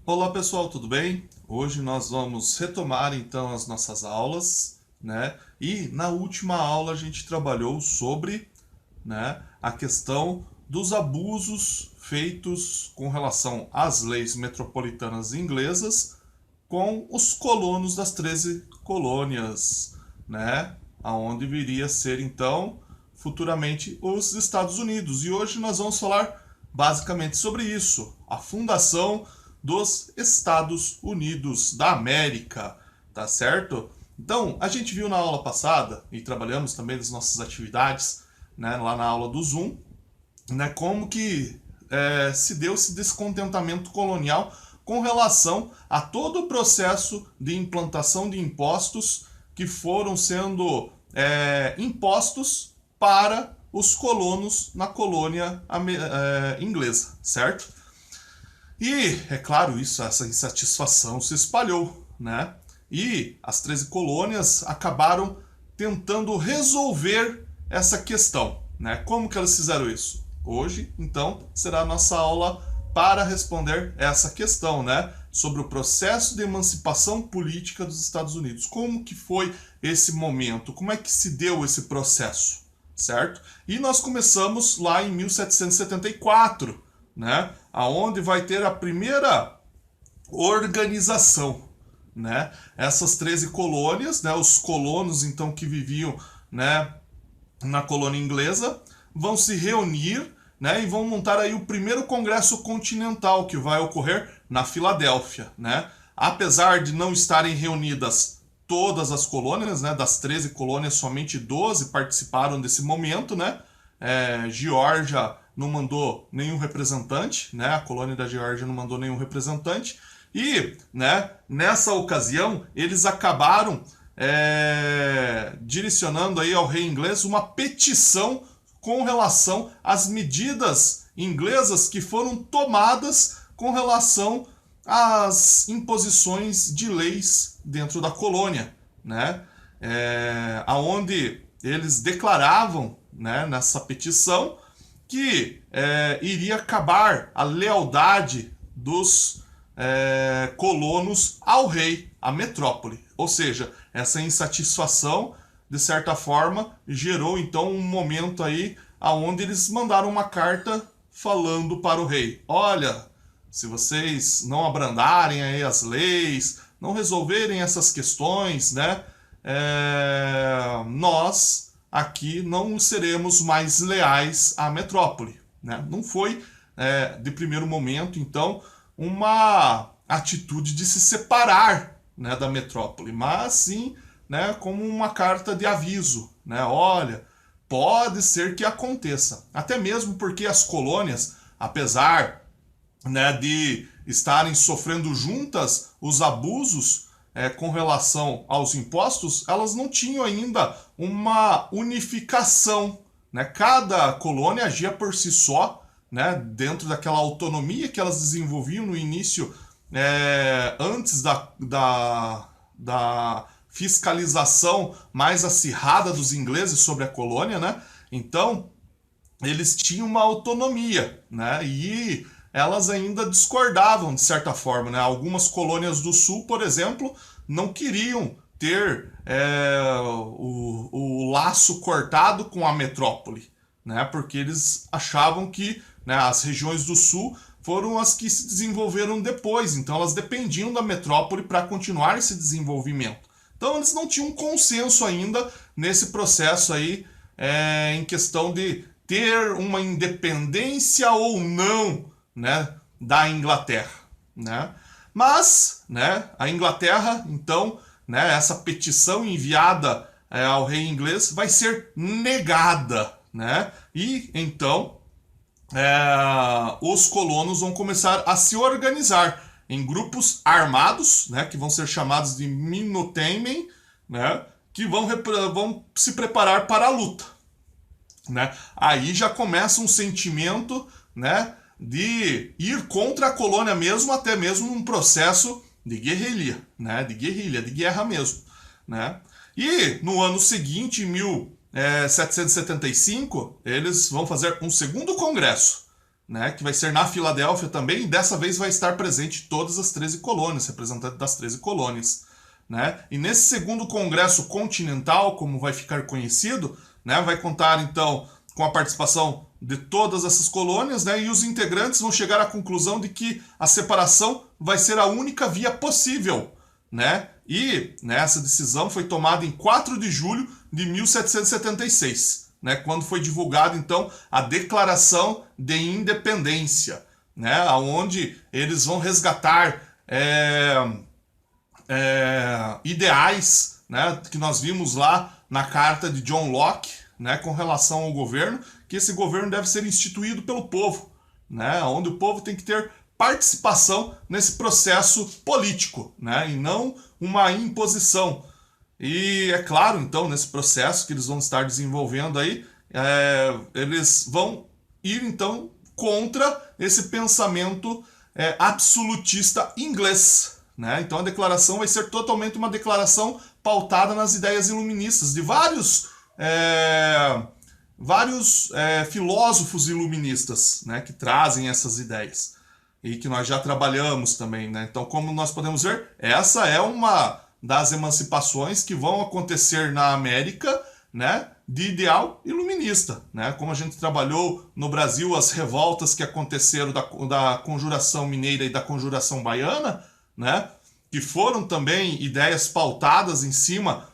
Olá pessoal, tudo bem? Hoje nós vamos retomar então as nossas aulas, né? E na última aula a gente trabalhou sobre, né, a questão dos abusos feitos com relação às leis metropolitanas inglesas com os colonos das 13 colônias, né? Aonde viria a ser então futuramente os Estados Unidos. E hoje nós vamos falar basicamente sobre isso, a fundação dos Estados Unidos da América, tá certo? Então, a gente viu na aula passada e trabalhamos também nas nossas atividades, né, lá na aula do Zoom, né, como que se deu esse descontentamento colonial com relação a todo o processo de implantação de impostos que foram sendo impostos para os colonos na colônia inglesa, certo? E, é claro, essa insatisfação se espalhou, né? E as 13 colônias acabaram tentando resolver essa questão, né? Como que elas fizeram isso? Hoje, então, será a nossa aula para responder essa questão, né? Sobre o processo de emancipação política dos Estados Unidos. Como que foi esse momento? Como é que se deu esse processo, certo? E nós começamos lá em 1774, né? Aonde vai ter a primeira organização, né? Essas 13 colônias, né? Os colonos então que viviam, né, na colônia inglesa vão se reunir, né? E vão montar aí o primeiro congresso continental que vai ocorrer na Filadélfia, né? Apesar de não estarem reunidas todas as colônias, né? Das 13 colônias, somente 12 participaram desse momento, né? Geórgia não mandou nenhum representante, né? A colônia da Geórgia não mandou nenhum representante. E, né, nessa ocasião, eles acabaram direcionando aí ao rei inglês uma petição com relação às medidas inglesas que foram tomadas com relação às imposições de leis dentro da colônia, né? Aonde eles declaravam, né, nessa petição que iria acabar a lealdade dos colonos ao rei, à metrópole. Ou seja, essa insatisfação, de certa forma, gerou então um momento aí aonde eles mandaram uma carta falando para o rei: olha, se vocês não abrandarem aí as leis, não resolverem essas questões, né, nós aqui não seremos mais leais à metrópole, né? Não foi, de primeiro momento, então, uma atitude de se separar, né, da metrópole, mas sim, né, como uma carta de aviso, né? Olha, pode ser que aconteça, até mesmo porque as colônias, apesar, né, de estarem sofrendo juntas os abusos com relação aos impostos, elas não tinham ainda uma unificação, né? Cada colônia agia por si só, né, dentro daquela autonomia que elas desenvolviam no início, antes da fiscalização mais acirrada dos ingleses sobre a colônia, né? Então, eles tinham uma autonomia, né? E elas ainda discordavam de certa forma, né? Algumas colônias do sul, por exemplo, não queriam ter o laço cortado com a metrópole, né? Porque eles achavam que, né, as regiões do sul foram as que se desenvolveram depois, então elas dependiam da metrópole para continuar esse desenvolvimento. Então eles não tinham um consenso ainda nesse processo aí, em questão de ter uma independência ou não, né, da Inglaterra, né? Mas, né, a Inglaterra, então, né, essa petição enviada ao rei inglês vai ser negada, né? E então os colonos vão começar a se organizar em grupos armados, né, que vão ser chamados de Minutemen, né, que vão se preparar para a luta, né? Aí já começa um sentimento, né, de ir contra a colônia mesmo, até mesmo num processo de guerrilha, né, de guerra mesmo, né? E no ano seguinte, em 1775, eles vão fazer um segundo congresso, né, que vai ser na Filadélfia também, e dessa vez vai estar presente todas as 13 colônias, representante das 13 colônias. Né? E nesse segundo Congresso Continental, como vai ficar conhecido, né, vai contar então com a participação de todas essas colônias, né, e os integrantes vão chegar à conclusão de que a separação vai ser a única via possível. Né? E né, essa decisão foi tomada em 4 de julho de 1776. Né, quando foi divulgada então a Declaração de Independência, né, onde eles vão resgatar ideais, né, que nós vimos lá na carta de John Locke, né, com relação ao governo, que esse governo deve ser instituído pelo povo, né, onde o povo tem que ter participação nesse processo político, né, e não uma imposição. E é claro, então, nesse processo que eles vão estar desenvolvendo aí, eles vão ir, então, contra esse pensamento absolutista inglês. Né? Então, a declaração vai ser totalmente uma declaração pautada nas ideias iluministas de vários filósofos iluministas, né, que trazem essas ideias. E que nós já trabalhamos também. Né? Então, como nós podemos ver, essa é uma das emancipações que vão acontecer na América, né, de ideal iluminista, né, como a gente trabalhou no Brasil as revoltas que aconteceram da Conjuração Mineira e da Conjuração Baiana, né, que foram também ideias pautadas em cima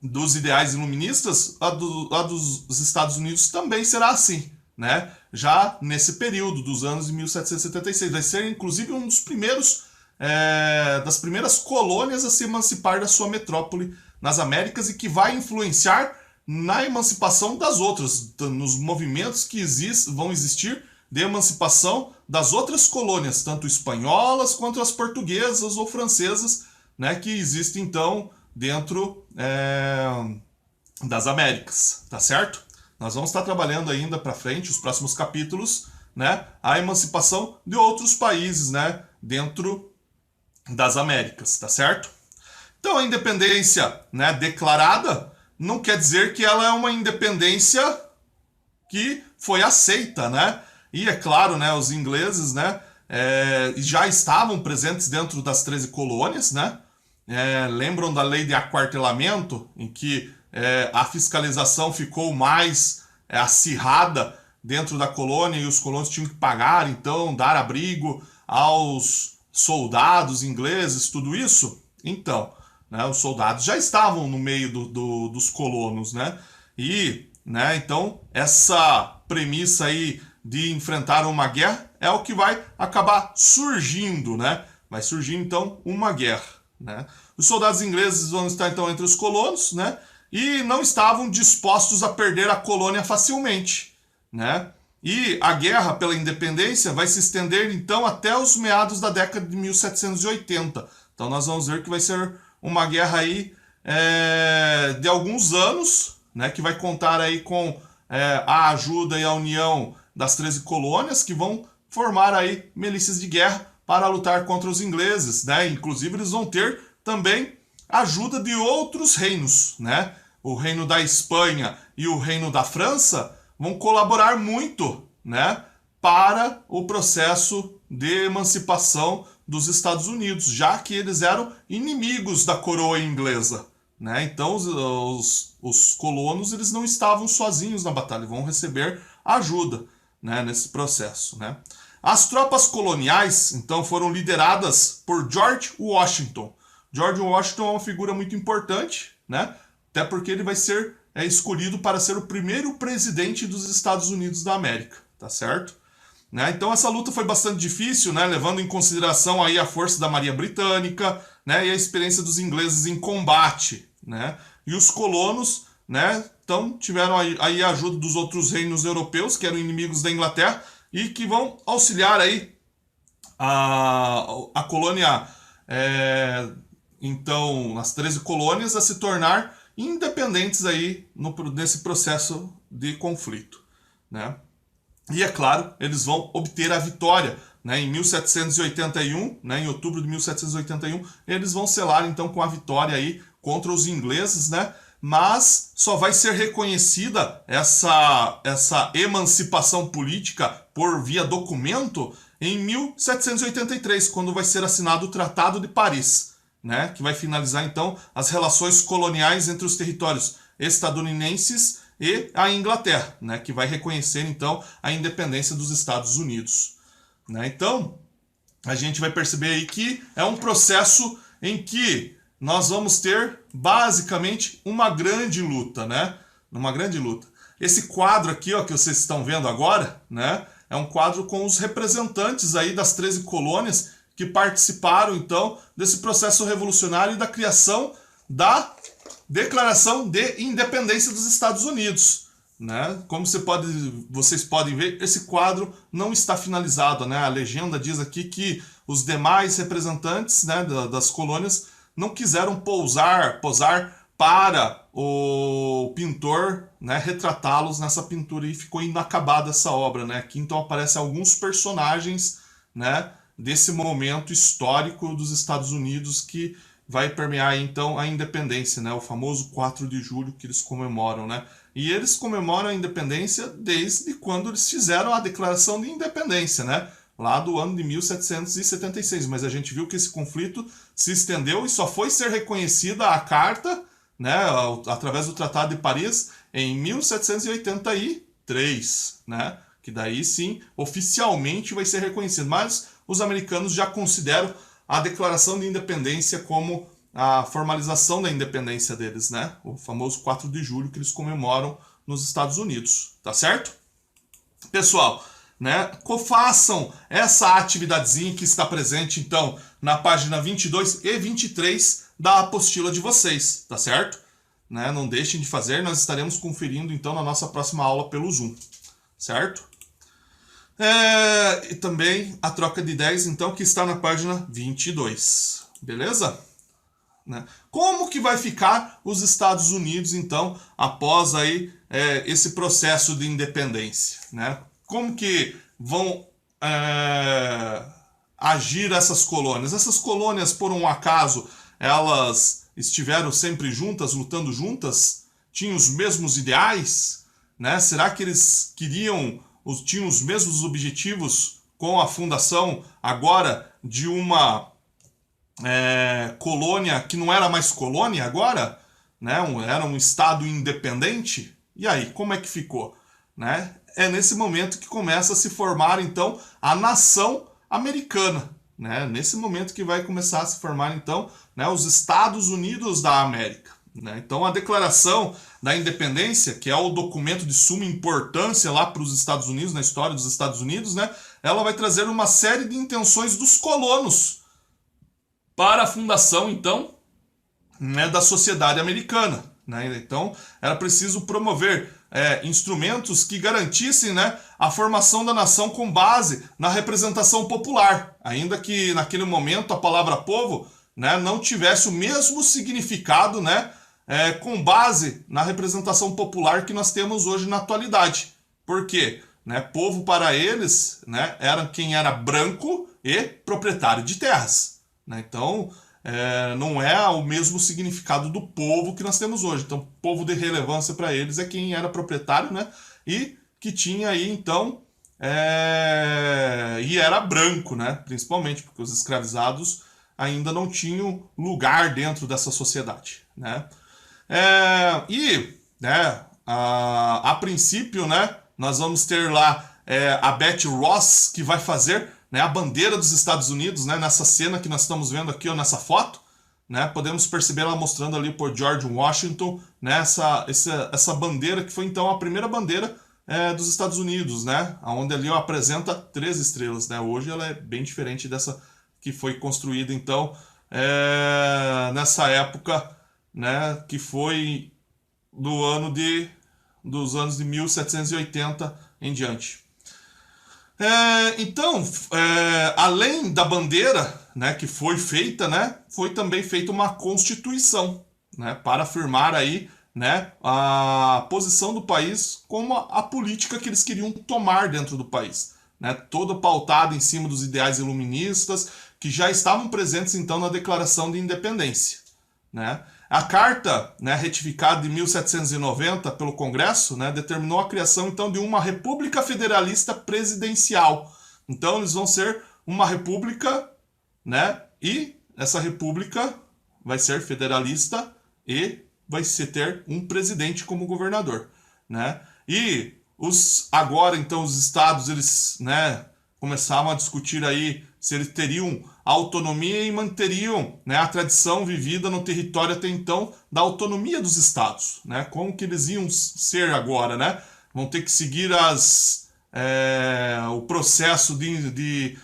dos ideais iluministas, a dos Estados Unidos também será assim, né, já nesse período dos anos de 1776, vai ser inclusive um dos primeiros das primeiras colônias a se emancipar da sua metrópole nas Américas e que vai influenciar na emancipação das outras, nos movimentos que vão existir de emancipação das outras colônias, tanto espanholas quanto as portuguesas ou francesas, né, que existem então dentro das Américas, tá certo? Nós vamos estar trabalhando ainda para frente, os próximos capítulos, né, a emancipação de outros países, né, dentro das Américas, tá certo? Então a independência, né, declarada não quer dizer que ela é uma independência que foi aceita, né? E é claro, né, os ingleses, né, já estavam presentes dentro das 13 colônias, né? Lembram da lei de aquartelamento, em que a fiscalização ficou mais acirrada dentro da colônia e os colonos tinham que pagar, então, dar abrigo aos soldados ingleses, tudo isso? Então, né, os soldados já estavam no meio dos colonos, né? E, né, então, essa premissa aí de enfrentar uma guerra é o que vai acabar surgindo, né? Vai surgir, então, uma guerra, né? Os soldados ingleses vão estar, então, entre os colonos, né? E não estavam dispostos a perder a colônia facilmente, né? E a guerra pela independência vai se estender, então, até os meados da década de 1780. Então, nós vamos ver que vai ser uma guerra aí de alguns anos, né, que vai contar aí com a ajuda e a união das 13 colônias, que vão formar aí milícias de guerra para lutar contra os ingleses, né? Inclusive, eles vão ter também ajuda de outros reinos, né? O reino da Espanha e o reino da França vão colaborar muito, né, para o processo de emancipação dos Estados Unidos, já que eles eram inimigos da coroa inglesa, né? Então os colonos eles não estavam sozinhos na batalha, vão receber ajuda, né, nesse processo, né? As tropas coloniais então foram lideradas por George Washington. George Washington é uma figura muito importante, né? Até porque ele vai ser escolhido para ser o primeiro presidente dos Estados Unidos da América, tá certo? Né? Então essa luta foi bastante difícil, né? Levando em consideração aí a força da Marinha Britânica, né? E a experiência dos ingleses em combate, né? E os colonos, né? Então tiveram aí a ajuda dos outros reinos europeus, que eram inimigos da Inglaterra, e que vão auxiliar aí a colônia, então, as 13 colônias a se tornar independentes aí nesse processo de conflito, né? E é claro, eles vão obter a vitória, né? Em 1781, né? Em outubro de 1781, eles vão selar então com a vitória aí contra os ingleses, né? mas só vai ser reconhecida essa emancipação política por via documento em 1783, quando vai ser assinado o Tratado de Paris, né, que vai finalizar então as relações coloniais entre os territórios estadunidenses e a Inglaterra, né, que vai reconhecer então a independência dos Estados Unidos, né? Então, a gente vai perceber aí que é um processo em que nós vamos ter basicamente uma grande luta, né? Uma grande luta. Esse quadro aqui, ó, que vocês estão vendo agora, né, é um quadro com os representantes aí das 13 colônias que participaram então desse processo revolucionário e da criação da Declaração de Independência dos Estados Unidos, né? Como vocês podem ver, esse quadro não está finalizado, né? A legenda diz aqui que os demais representantes, né, das colônias não quiseram posar para o pintor, né, retratá-los nessa pintura, e ficou inacabada essa obra, né? Aqui então aparecem alguns personagens, né, desse momento histórico dos Estados Unidos que vai permear então a independência, né? O famoso 4 de julho que eles comemoram, né? E eles comemoram a independência desde quando eles fizeram a Declaração de Independência, né? Lá do ano de 1776. Mas a gente viu que esse conflito se estendeu e só foi ser reconhecida a carta, né, através do Tratado de Paris em 1783, né? Que daí sim, oficialmente vai ser reconhecido. Mas os americanos já consideram a Declaração de Independência como a formalização da independência deles, né? O famoso 4 de julho que eles comemoram nos Estados Unidos, tá certo? Pessoal, né, façam essa atividadezinha que está presente então na página 22 e 23 da apostila de vocês, tá certo? Né, não deixem de fazer, nós estaremos conferindo então na nossa próxima aula pelo Zoom, certo? E também a troca de ideias, então, que está na página 22. Beleza? Né? Como que vai ficar os Estados Unidos, então, após aí, esse processo de independência? Né? Como que vão agir essas colônias? Essas colônias, por um acaso, elas estiveram sempre juntas, lutando juntas? Tinham os mesmos ideais? Né? Será que eles tinham os mesmos objetivos com a fundação agora de uma colônia que não era mais colônia agora, né? Era um estado independente? E aí, como é que ficou? Né? É nesse momento que começa a se formar então a nação americana, né? Nesse momento que vai começar a se formar então, né, os Estados Unidos da América. Né? Então a Declaração da Independência, que é o documento de suma importância lá para os Estados Unidos, na história dos Estados Unidos, né, ela vai trazer uma série de intenções dos colonos para a fundação, então, né, da sociedade americana. Né? Então era preciso promover instrumentos que garantissem, né, a formação da nação com base na representação popular, ainda que naquele momento a palavra povo, né, não tivesse o mesmo significado, né, com base na representação popular que nós temos hoje na atualidade. Por quê? Né, povo para eles, né, era quem era branco e proprietário de terras. Né? Então, não é o mesmo significado do povo que nós temos hoje. Então, povo de relevância para eles é quem era proprietário, né, e que tinha aí, então, e era branco, né, principalmente, porque os escravizados ainda não tinham lugar dentro dessa sociedade. Né? Né, a princípio, né, nós vamos ter lá a Betty Ross, que vai fazer, né, a bandeira dos Estados Unidos, né, nessa cena que nós estamos vendo aqui, ó, nessa foto. Né, podemos perceber ela mostrando ali por George Washington, né, essa bandeira que foi então a primeira bandeira dos Estados Unidos, né, onde ali apresenta 3 estrelas. Né, hoje ela é bem diferente dessa que foi construída então nessa época, né, que foi dos anos de 1780 em diante. Então, além da bandeira, né, que foi feita, né, foi também feita uma constituição, né, para afirmar aí, né, a posição do país como a política que eles queriam tomar dentro do país, né, toda pautada em cima dos ideais iluministas que já estavam presentes então na Declaração de Independência. Né? A carta, né, retificada em 1790 pelo Congresso, né, determinou a criação então de uma república federalista presidencial. Então eles vão ser uma república, né, e essa república vai ser federalista e vai ter um presidente como governador, né? E agora então os estados eles, né, começavam a discutir aí se eles teriam autonomia e manteriam, né, a tradição vivida no território até então da autonomia dos estados, né? Como que eles iam ser agora, né? Vão ter que seguir o processo de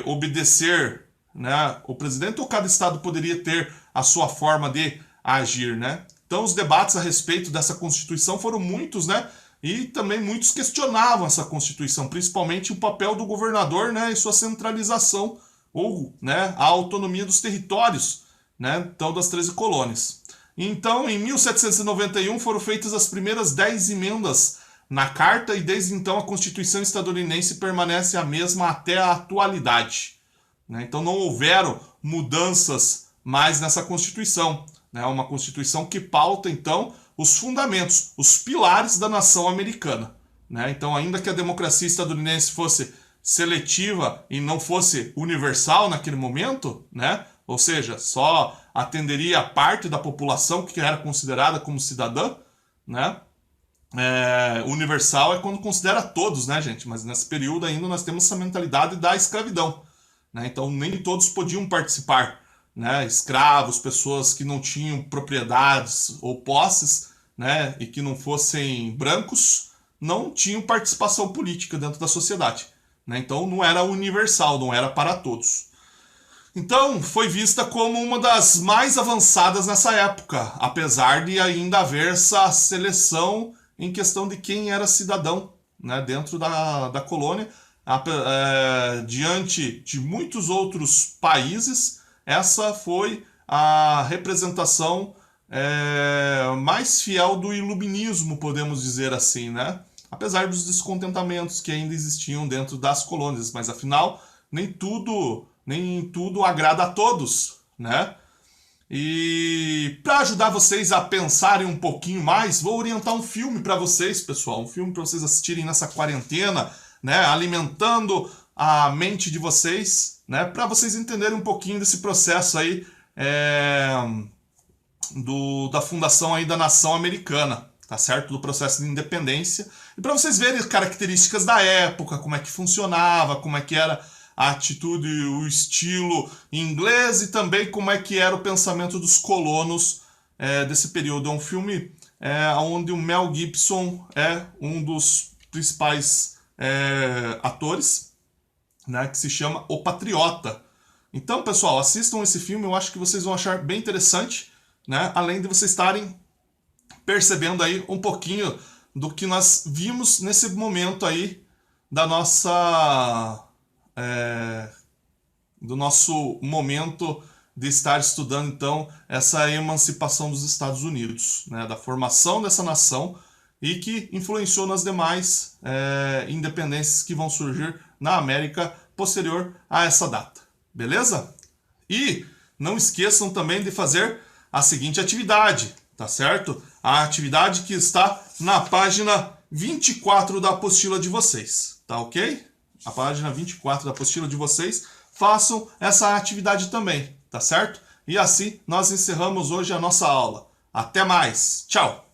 obedecer, né, o presidente, ou cada estado poderia ter a sua forma de agir, né? Então os debates a respeito dessa Constituição foram muitos, né? E também muitos questionavam essa Constituição, principalmente o papel do governador, né, e sua centralização, ou, né, a autonomia dos territórios, né, então das 13 colônias. Então, em 1791 foram feitas as primeiras 10 emendas na Carta e desde então a Constituição estadunidense permanece a mesma até a atualidade, né? Então não houveram mudanças mais nessa Constituição, né? Uma Constituição que pauta então os fundamentos, os pilares da nação americana, né? Então, ainda que a democracia estadunidense fosse seletiva e não fosse universal naquele momento, né? Ou seja, só atenderia a parte da população que era considerada como cidadã, né? Universal é quando considera todos, né, gente? Mas nesse período ainda nós temos essa mentalidade da escravidão, né? Então nem todos podiam participar, né? Escravos, pessoas que não tinham propriedades ou posses, né, e que não fossem brancos, não tinham participação política dentro da sociedade, né? Então não era universal, não era para todos. Então foi vista como uma das mais avançadas nessa época, apesar de ainda haver essa seleção em questão de quem era cidadão, né, dentro da colônia. Diante de muitos outros países, essa foi a representação mais fiel do iluminismo, podemos dizer assim, né? Apesar dos descontentamentos que ainda existiam dentro das colônias, mas afinal nem tudo agrada a todos, né? E para ajudar vocês a pensarem um pouquinho mais, vou orientar um filme para vocês, pessoal, um filme para vocês assistirem nessa quarentena, né, alimentando a mente de vocês, né, para vocês entenderem um pouquinho desse processo aí da fundação aí da nação americana, tá certo? Do processo de independência, e para vocês verem as características da época, como é que funcionava, como é que era a atitude, o estilo inglês, e também como é que era o pensamento dos colonos desse período. É um filme onde o Mel Gibson é um dos principais atores, né, que se chama O Patriota. Então, pessoal, assistam esse filme, eu acho que vocês vão achar bem interessante, né, além de vocês estarem percebendo aí um pouquinho do que nós vimos nesse momento aí da nossa... do nosso momento de estar estudando, então, essa emancipação dos Estados Unidos, né, da formação dessa nação e que influenciou nas demais independências que vão surgir na América posterior a essa data. Beleza? E não esqueçam também de fazer a seguinte atividade, tá certo? A atividade que está na página 24 da apostila de vocês, tá ok? A página 24 da apostila de vocês, façam essa atividade também, tá certo? E assim nós encerramos hoje a nossa aula. Até mais, tchau!